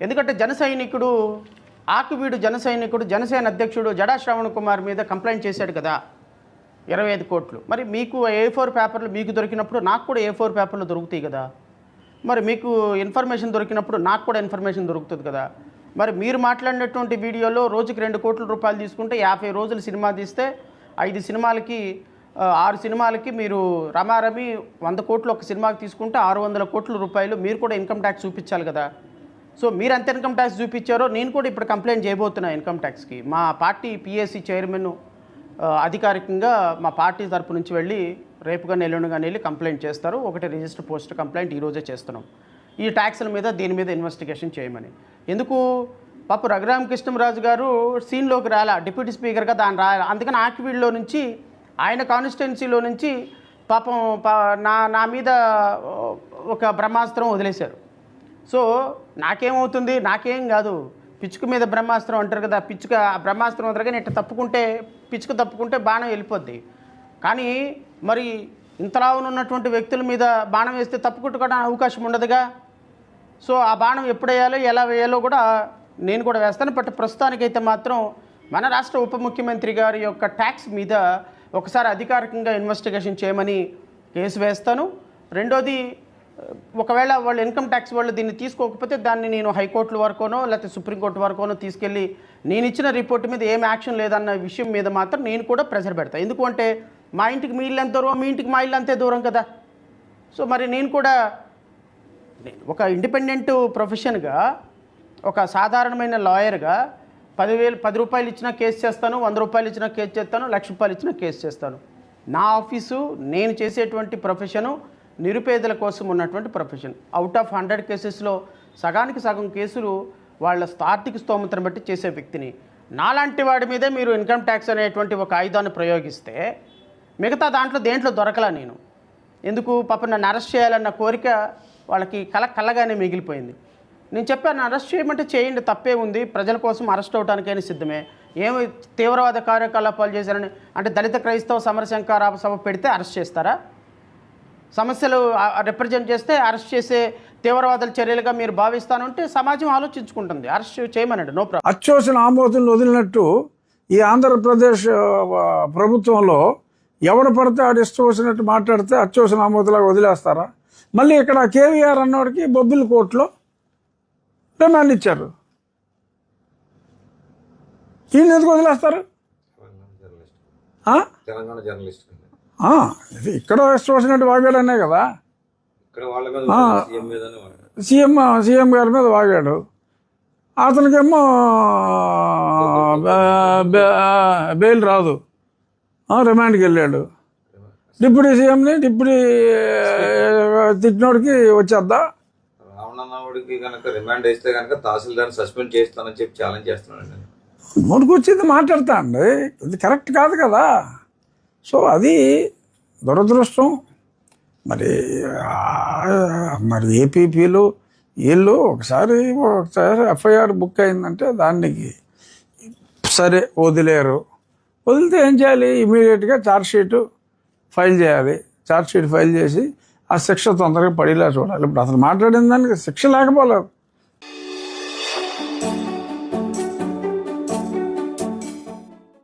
ఎందుకంటే ఆకివీడు జన సైనికుడు జనసేన అధ్యక్షుడు జడా శ్రవణ్ కుమార్ మీద కంప్లైంట్ చేశాడు కదా 25 కోట్లు. మరి మీకు A4 పేపర్లు మీకు దొరికినప్పుడు నాకు కూడా A4 పేపర్లు దొరుకుతాయి కదా. మరి మీకు ఇన్ఫర్మేషన్ దొరికినప్పుడు నాకు కూడా ఇన్ఫర్మేషన్ దొరుకుతుంది కదా. మరి మీరు మాట్లాడినటువంటి వీడియోలో రోజుకి 2 కోట్ల రూపాయలు తీసుకుంటే 50 రోజులు సినిమా తీస్తే 6 సినిమాలకి మీరు రమారమి 100 కోట్లు ఒక సినిమాకి తీసుకుంటే 600 కోట్ల రూపాయలు మీరు కూడా ఇన్కమ్ ట్యాక్స్ చూపించాలి కదా. సో మీరు ఎంత ఇన్కమ్ ట్యాక్స్ చూపించారో నేను కూడా ఇప్పుడు కంప్లైంట్ చేయబోతున్నా ఇన్కమ్ ట్యాక్స్కి. మా పార్టీ PAC చైర్మన్ అధికారికంగా మా పార్టీ తరపు నుంచి వెళ్ళి రేపుగా ఎల్లుండిగానే వెళ్ళి కంప్లైంట్ చేస్తారు. ఒకటి రిజిస్టర్ పోస్ట్ కంప్లైంట్ ఈరోజే చేస్తున్నాం ఈ ట్యాక్స్ల మీద దీని మీద ఇన్వెస్టిగేషన్ చేయమని. ఎందుకు పాప రఘురామకృష్ణరాజు గారు సీన్లోకి రాలా, డిప్యూటీ స్పీకర్గా దాన్ని రాయాలి. అందుకని ఆకివీడులో నుంచి ఆయన కాన్స్టిట్యున్సీలో నుంచి పాపం నా మీద ఒక బ్రహ్మాస్త్రం వదిలేశారు. సో నాకేమవుతుంది, నాకేం కాదు, పిచ్చుక మీద బ్రహ్మాస్త్రం అంటారు కదా, పిచ్చుక బ్రహ్మాస్త్రం వదలగానే ఇట్లా పిచ్చుక తప్పుకుంటే బాణం వెళ్ళిపోద్ది. కానీ మరి ఇంతలా ఉన్నటువంటి వ్యక్తుల మీద బాణం వేస్తే తప్పుకుంటుకోవడానికి అవకాశం ఉండదుగా. సో ఆ బాణం ఎప్పుడు వేయాలో ఎలా వేయాలో కూడా నేను కూడా వేస్తాను. బట్ ప్రస్తుతానికైతే మాత్రం మన రాష్ట్ర ఉప ముఖ్యమంత్రి గారి యొక్క ట్యాక్స్ మీద ఒకసారి అధికారికంగా ఇన్వెస్టిగేషన్ చేయమని కేసు వేస్తాను. రెండోది, ఒకవేళ వాళ్ళు ఇన్కమ్ ట్యాక్స్ వాళ్ళు దీన్ని తీసుకోకపోతే దాన్ని నేను హైకోర్టుల వరకునో లేకపోతే సుప్రీంకోర్టు వరకునో తీసుకెళ్ళి నేను ఇచ్చిన రిపోర్ట్ మీద ఏం యాక్షన్ లేదన్న విషయం మీద మాత్రం నేను కూడా ప్రెషర్ పెడతాను. ఎందుకంటే మా ఇంటికి మీ ఇల్లు ఎంత దూరం, మీ ఇంటికి మా ఇల్లు అంతే దూరం కదా. సో మరి నేను కూడా ఒక ఇండిపెండెంట్ ప్రొఫెషన్గా, ఒక సాధారణమైన లాయర్గా 10 రూపాయలు ఇచ్చినా కేసు చేస్తాను, 100 రూపాయలు ఇచ్చినా కేసు చేస్తాను, 1,00,000 రూపాయలు ఇచ్చినా కేసు చేస్తాను. నా ఆఫీసు, నేను చేసేటువంటి ప్రొఫెషను నిరుపేదల కోసం ఉన్నటువంటి ప్రొఫెషన్. అవుట్ ఆఫ్ 100 కేసెస్లో సగానికి సగం కేసులు వాళ్ళ ఆర్థిక స్తోమతను బట్టి చేసే వ్యక్తిని. నాలాంటి వాడి మీదే మీరు ఇన్కమ్ ట్యాక్స్ అనేటువంటి ఒక ఆయుధాన్ని ప్రయోగిస్తే మిగతా దేంట్లో దొరకలా నేను. ఎందుకు పాప నన్ను అరెస్ట్ చేయాలన్న కోరిక వాళ్ళకి కళ్ళగానే మిగిలిపోయింది. నేను చెప్పాను, అరెస్ట్ చేయమంటే చేయండి, తప్పే ఉంది, ప్రజల కోసం అరెస్ట్ అవడానికైనా సిద్ధమే. ఏమి తీవ్రవాద కార్యకలాపాలు చేశారని అంటే దళిత క్రైస్తవ సమరశంకారాప సభ పెడితే అరెస్ట్ చేస్తారా? సమస్యలు రిప్రజెంట్ చేస్తే అరెస్ట్ చేసే తీవ్రవాదుల చర్యలుగా మీరు భావిస్తానంటే సమాజం ఆలోచించుకుంటుంది, అరెస్ట్ చేయమనండి, నో ప్రాబ్లం. అత్యవసర ఆమోదం వదిలినట్టు ఈ ఆంధ్రప్రదేశ్ ప్రభుత్వంలో ఎవడు పడితే ఆడు ఇష్టం వచ్చినట్టు మాట్లాడితే అత్యవసర ఆమోదంలాగా వదిలేస్తారా? మళ్ళీ ఇక్కడ KVR అన్నవాడికి బొబ్బిలి కోర్టులో రిమాండ్ ఇచ్చారు. ఈయన ఎందుకు వదిలేస్తారు? ఇక్కడ ఇష్టం వచ్చినట్టు వాగాడనే కదా, సీఎం గారి మీద వాగాడు. అతనికేమో బెయిల్ రాదు, రిమాండ్కి వెళ్ళాడు. డిప్యూటీ సీఎంని తిట్టినోడికి వచ్చేద్దా? రావణన్నవాడికి కనుక రిమాండ్ వేస్తే కనుక తహసీల్దార్ సస్పెండ్ చేస్తానని చెప్పి ఛాలెంజ్ చేస్తున్నాడు. నోటికి వచ్చింది మాట్లాడతా అండి, ఇది కరెక్ట్ కాదు కదా. సో అది దురదృష్టం. మరి ఏపీపీలు వీళ్ళు ఒకసారి FIR బుక్ అయిందంటే దానికి సరే వదిలేరు. వదిలితే ఏం చేయాలి? ఇమీడియట్గా ఛార్జ్షీట్ ఫైల్ చేయాలి. ఛార్జ్షీట్ ఫైల్ చేసి ఆ శిక్ష తొందరగా పడేలా చూడాలి. ఇప్పుడు అసలు మాట్లాడిన దానికి శిక్ష లేకపోలేదు.